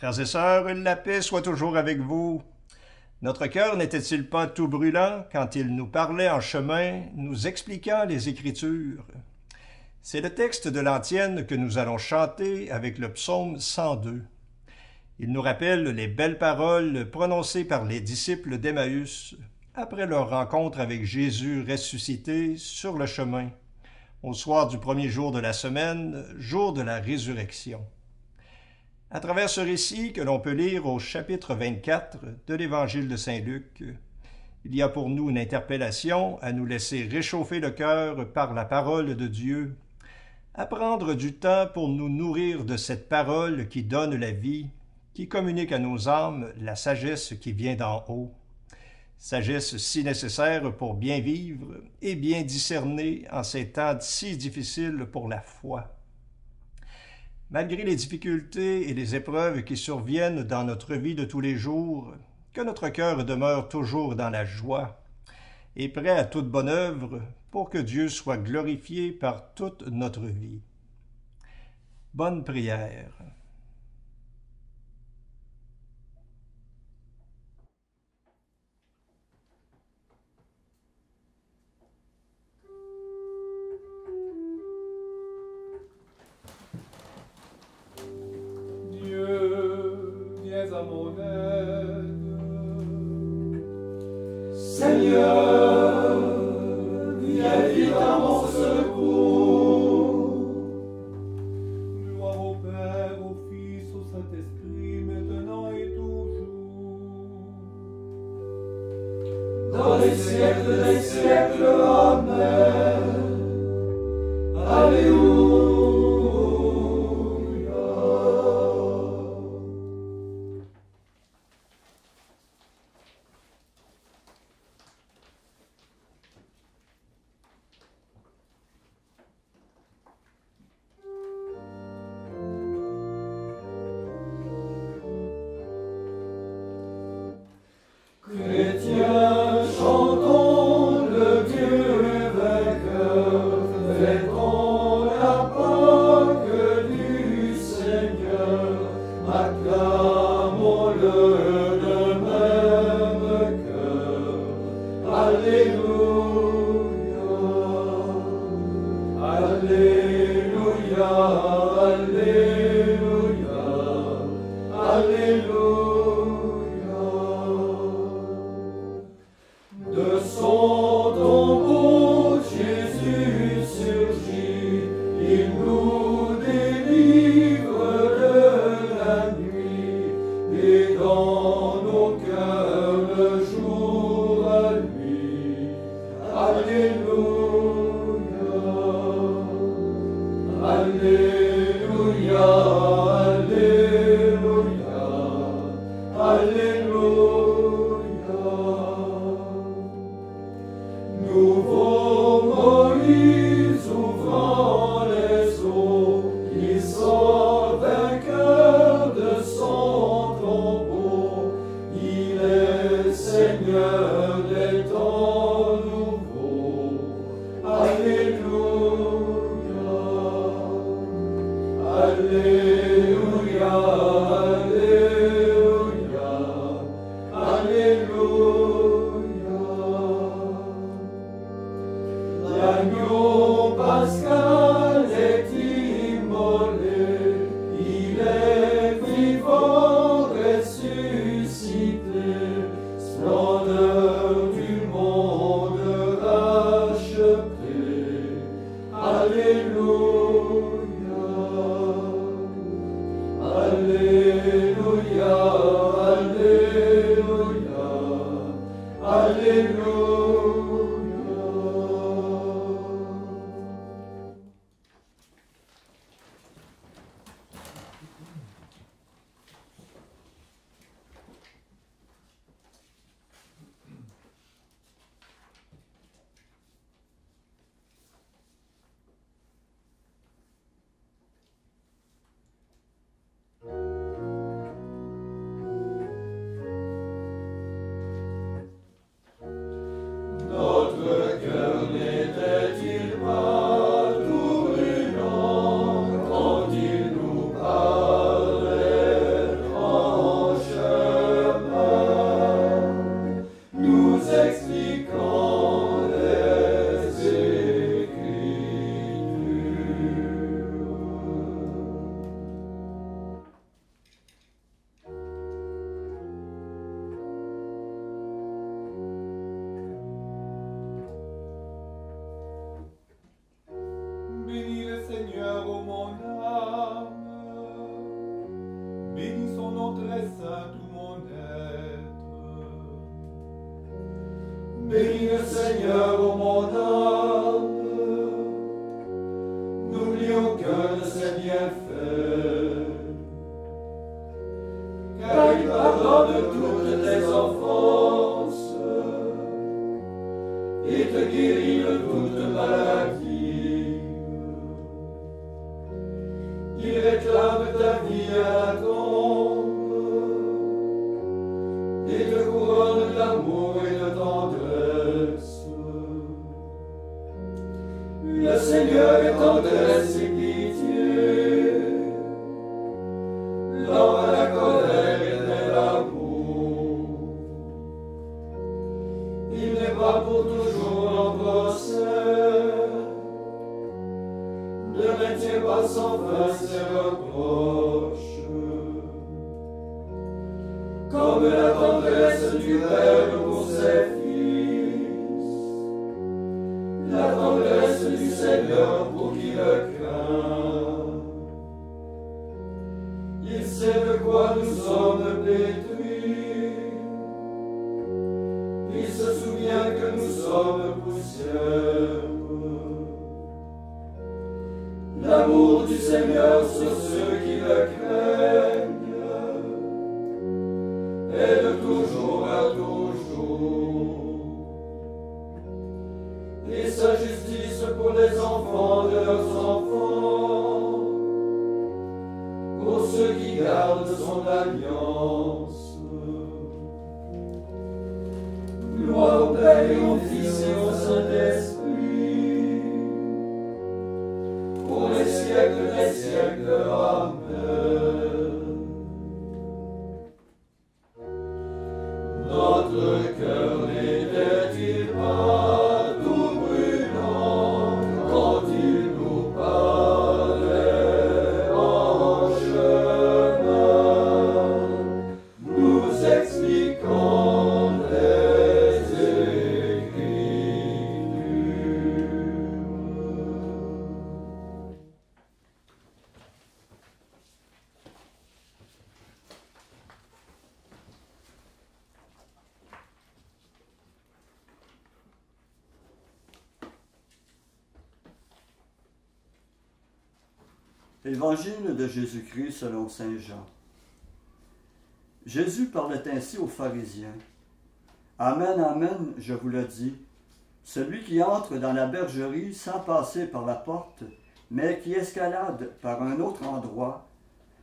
Frères et sœurs, la paix soit toujours avec vous. Notre cœur n'était-il pas tout brûlant quand il nous parlait en chemin, nous expliquant les Écritures? C'est le texte de l'antienne que nous allons chanter avec le psaume 102. Il nous rappelle les belles paroles prononcées par les disciples d'Emmaüs après leur rencontre avec Jésus ressuscité sur le chemin, au soir du premier jour de la semaine, jour de la résurrection. À travers ce récit que l'on peut lire au chapitre 24 de l'Évangile de Saint Luc, il y a pour nous une interpellation à nous laisser réchauffer le cœur par la parole de Dieu, à prendre du temps pour nous nourrir de cette parole qui donne la vie, qui communique à nos âmes la sagesse qui vient d'en haut. Sagesse si nécessaire pour bien vivre et bien discerner en ces temps si difficiles pour la foi. Malgré les difficultés et les épreuves qui surviennent dans notre vie de tous les jours, que notre cœur demeure toujours dans la joie et prêt à toute bonne œuvre pour que Dieu soit glorifié par toute notre vie. Bonne prière. À mon aide. Seigneur, viens vite à mon secours. Gloire au Père, au Fils, au Saint-Esprit, maintenant et toujours. Dans les siècles des siècles, Amen. Alléluia. Chrétiens, chantons le Dieu vainqueur, fêtons la Pâque du Seigneur, acclamons-le d'un même cœur. Alléluia, Alléluia, Alléluia, Alléluia. De son tombeau, Jésus surgit, il nous délivre de la nuit, et dans nos cœurs le jour à lui. Alléluia, Alléluia, Alléluia, Alléluia. Nouveau Moïse ouvrant les eaux, il sort vainqueur de son tombeau. Il est Seigneur des temps nouveaux. Alléluia, Alléluia, Alléluia, Alléluia. L'agneau pascal est immolé, il est vivant, ressuscité, splendeur du monde racheté. Alléluia, Alléluia. Bénis son nom très saint, tout mon être. Bénis le Seigneur, ô mon âme. N'oublions qu'un de ses bienfaits. Car il pardonne toutes tes offenses et te guérit de toute maladie. Il réclame ta vie à la tombe et te couronne d'amour et de tendresse. Le Seigneur est tendresse et pitié, lent à la colère et de l'amour. Il n'est pas pour toujours en procès, ne maintient pas sans fin ses reproches. Comme la tendresse du Père pour ses fils, la tendresse du Seigneur pour qui le craint. Il sait de quoi nous sommes détruits, il se souvient que nous sommes poussière. L'amour du Seigneur sur ceux qui le craignent est de toujours à toujours. Et sa justice pour les enfants de leurs enfants, pour ceux qui gardent son alliance. Gloire au Père et au Fils et au Saint-Esprit, pour les siècles des siècles. Amen. Notre cœur n'était-il pas tout brûlant quand il nous parlait en chemin, nous expliquant les Écritures. Évangile de Jésus-Christ selon saint Jean. Jésus parlait ainsi aux pharisiens. Amen, amen, je vous le dis, celui qui entre dans la bergerie sans passer par la porte, mais qui escalade par un autre endroit,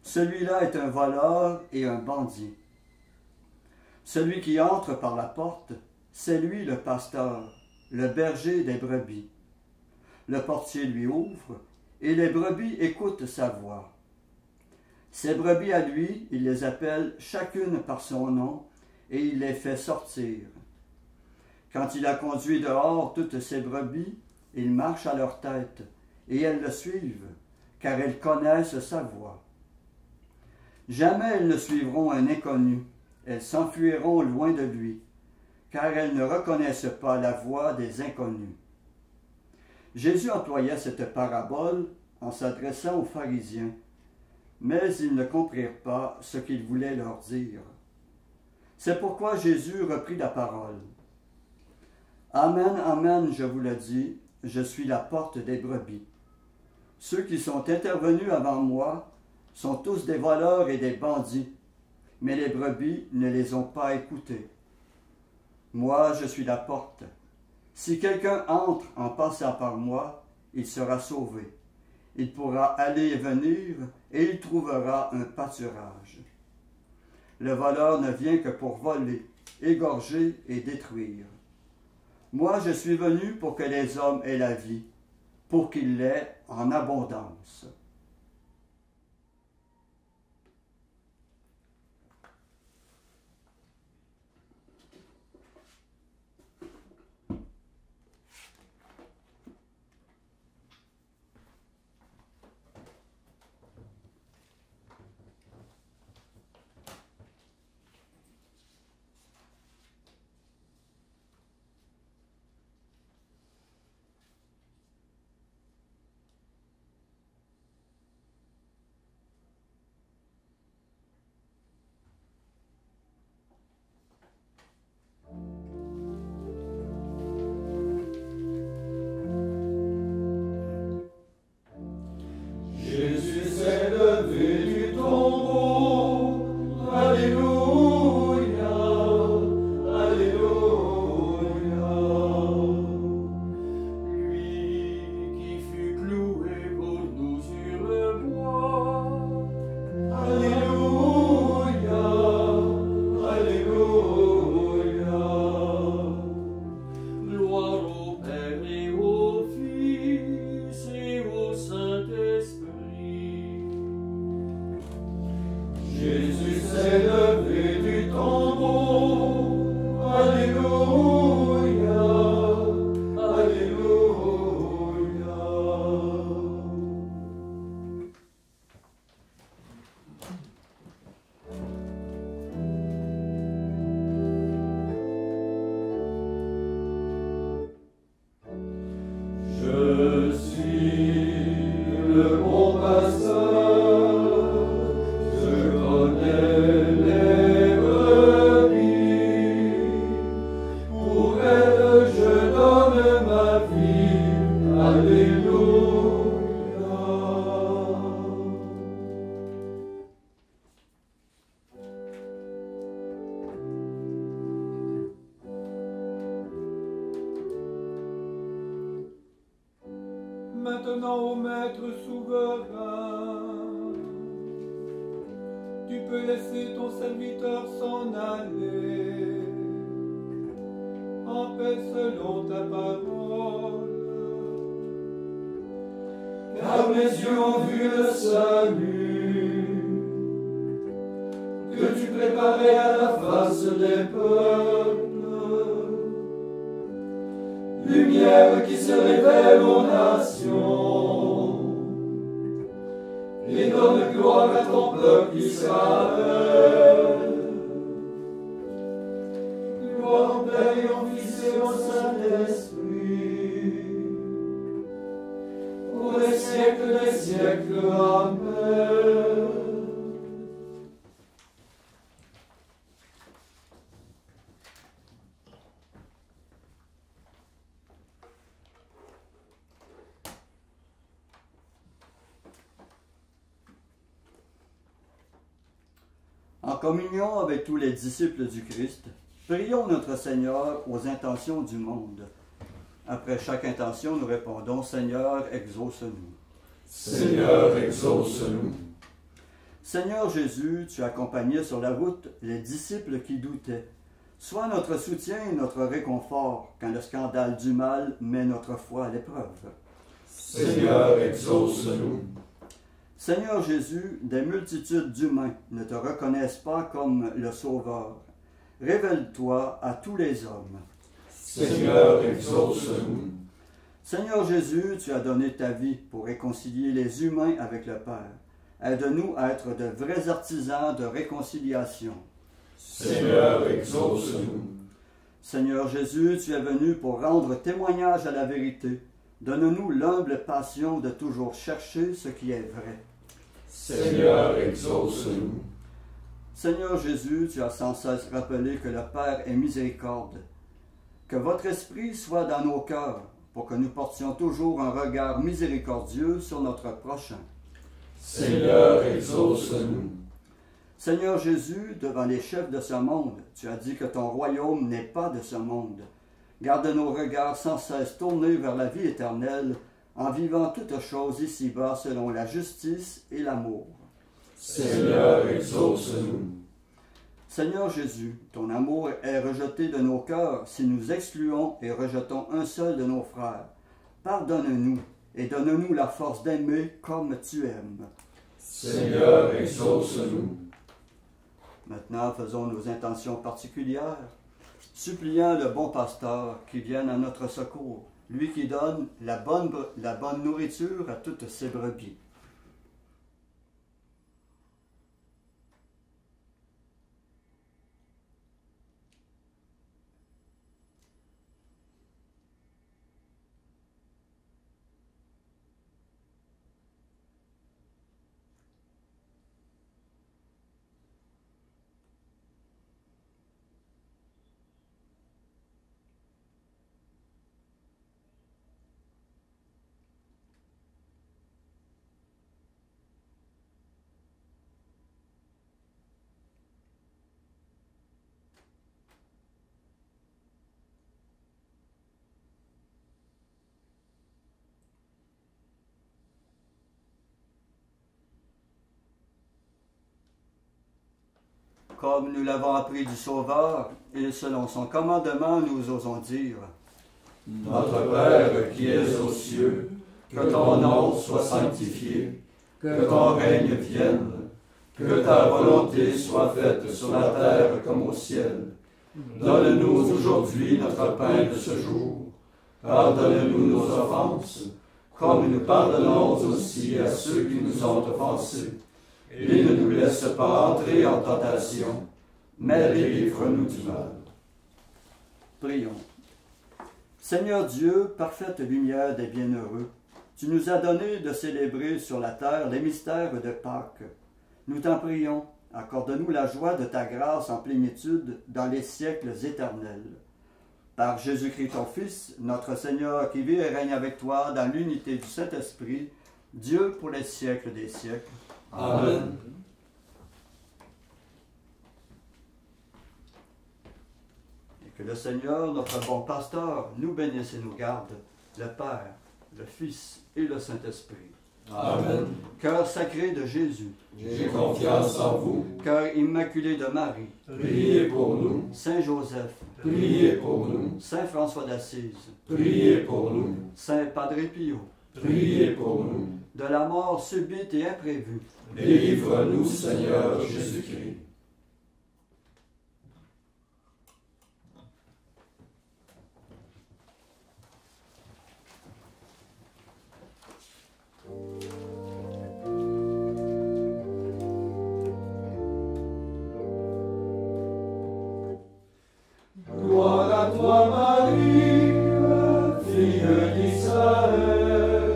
celui-là est un voleur et un bandit. Celui qui entre par la porte, c'est lui le pasteur, le berger des brebis. Le portier lui ouvre, et les brebis écoutent sa voix. Ces brebis à lui, il les appelle chacune par son nom, et il les fait sortir. Quand il a conduit dehors toutes ces brebis, il marche à leur tête, et elles le suivent, car elles connaissent sa voix. Jamais elles ne suivront un inconnu, elles s'enfuiront loin de lui, car elles ne reconnaissent pas la voix des inconnus. Jésus employa cette parabole en s'adressant aux pharisiens, mais ils ne comprirent pas ce qu'il voulait leur dire. C'est pourquoi Jésus reprit la parole. Amen, amen, je vous le dis, je suis la porte des brebis. Ceux qui sont intervenus avant moi sont tous des voleurs et des bandits, mais les brebis ne les ont pas écoutés. Moi, je suis la porte. Si quelqu'un entre en passant par moi, il sera sauvé. Il pourra aller et venir, et il trouvera un pâturage. Le voleur ne vient que pour voler, égorger et détruire. Moi, je suis venu pour que les hommes aient la vie, pour qu'ils l'aient en abondance. appartenant au Maître souverain. Tu peux laisser ton serviteur s'en aller, en paix selon ta parole. Car mes yeux ont vu le salut, que tu préparais à la face des peuples. Lumière qui se révèle aux nations, et donne gloire à ton peuple Israël. Gloire au Père et au Fils et au Saint-Esprit, pour les siècles des siècles. Amen. En communion avec tous les disciples du Christ, prions notre Seigneur aux intentions du monde. Après chaque intention, nous répondons, Seigneur, exauce-nous. Seigneur, exauce-nous. Seigneur Jésus, tu accompagnais sur la route les disciples qui doutaient. Sois notre soutien et notre réconfort quand le scandale du mal met notre foi à l'épreuve. Seigneur, exauce-nous. Seigneur Jésus, des multitudes d'humains ne te reconnaissent pas comme le Sauveur. Révèle-toi à tous les hommes. Seigneur, exauce-nous. Seigneur Jésus, tu as donné ta vie pour réconcilier les humains avec le Père. Aide-nous à être de vrais artisans de réconciliation. Seigneur, exauce-nous. Seigneur Jésus, tu es venu pour rendre témoignage à la vérité. Donne-nous l'humble passion de toujours chercher ce qui est vrai. Seigneur, exauce-nous. Seigneur Jésus, tu as sans cesse rappelé que le Père est miséricorde. Que votre esprit soit dans nos cœurs pour que nous portions toujours un regard miséricordieux sur notre prochain. Seigneur, exauce-nous. Seigneur Jésus, devant les chefs de ce monde, tu as dit que ton royaume n'est pas de ce monde. Garde nos regards sans cesse tournés vers la vie éternelle, en vivant toutes choses ici-bas selon la justice et l'amour. Seigneur, exauce-nous. Seigneur Jésus, ton amour est rejeté de nos cœurs si nous excluons et rejetons un seul de nos frères. Pardonne-nous et donne-nous la force d'aimer comme tu aimes. Seigneur, exauce-nous. Maintenant, faisons nos intentions particulières, suppliant le bon pasteur qui vienne à notre secours, lui qui donne la bonne nourriture à toutes ses brebis. Comme nous l'avons appris du Sauveur, et selon son commandement, nous osons dire, Notre Père qui es aux cieux, que ton nom soit sanctifié, que ton règne vienne, que ta volonté soit faite sur la terre comme au ciel. Donne-nous aujourd'hui notre pain de ce jour. Pardonne-nous nos offenses, comme nous pardonnons aussi à ceux qui nous ont offensés. Et ne nous laisse pas entrer en tentation, mais délivre-nous du mal. prions. Seigneur Dieu, parfaite lumière des bienheureux, tu nous as donné de célébrer sur la terre les mystères de Pâques. Nous t'en prions, accorde-nous la joie de ta grâce en plénitude dans les siècles éternels. Par Jésus-Christ ton Fils, notre Seigneur, qui vit et règne avec toi dans l'unité du Saint-Esprit, Dieu pour les siècles des siècles. Amen. Et que le Seigneur, notre bon pasteur, nous bénisse et nous garde, le Père, le Fils et le Saint-Esprit. Amen. Cœur sacré de Jésus, J'ai confiance en vous. cœur immaculé de Marie, Priez pour nous. Saint Joseph, Priez pour nous. Saint François d'Assise, Priez pour nous. Saint Padre Pio, Priez pour nous. de la mort subite et imprévue, Délivre-nous, Seigneur Jésus-Christ. Gloire à toi, Marie, fille d'Israël,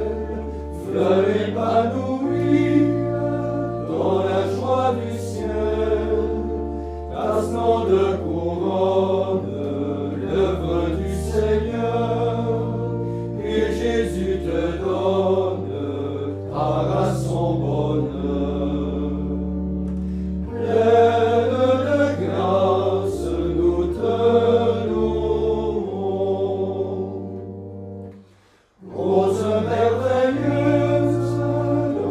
fleur épanouie dans la joie du ciel, tasselant de couronne, l'œuvre du Seigneur, et Jésus te donne part à son bonheur. Pleine de grâce, nous te louons. Rose merveilleuse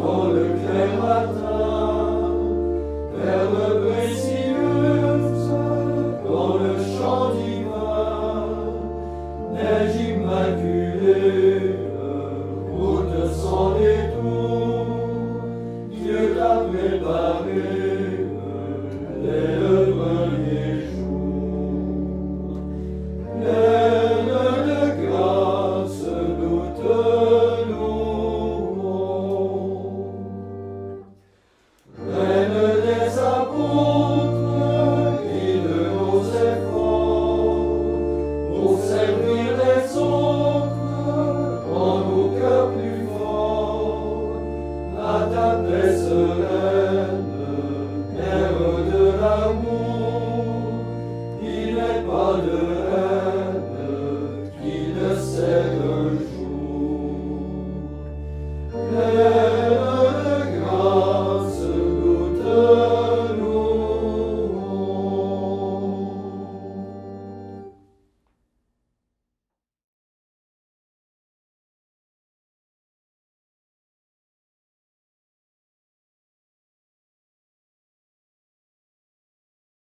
dans le clair matin, perle précieuse dans le chant divin, neige immaculée, route sans détour, Dieu t'a préparé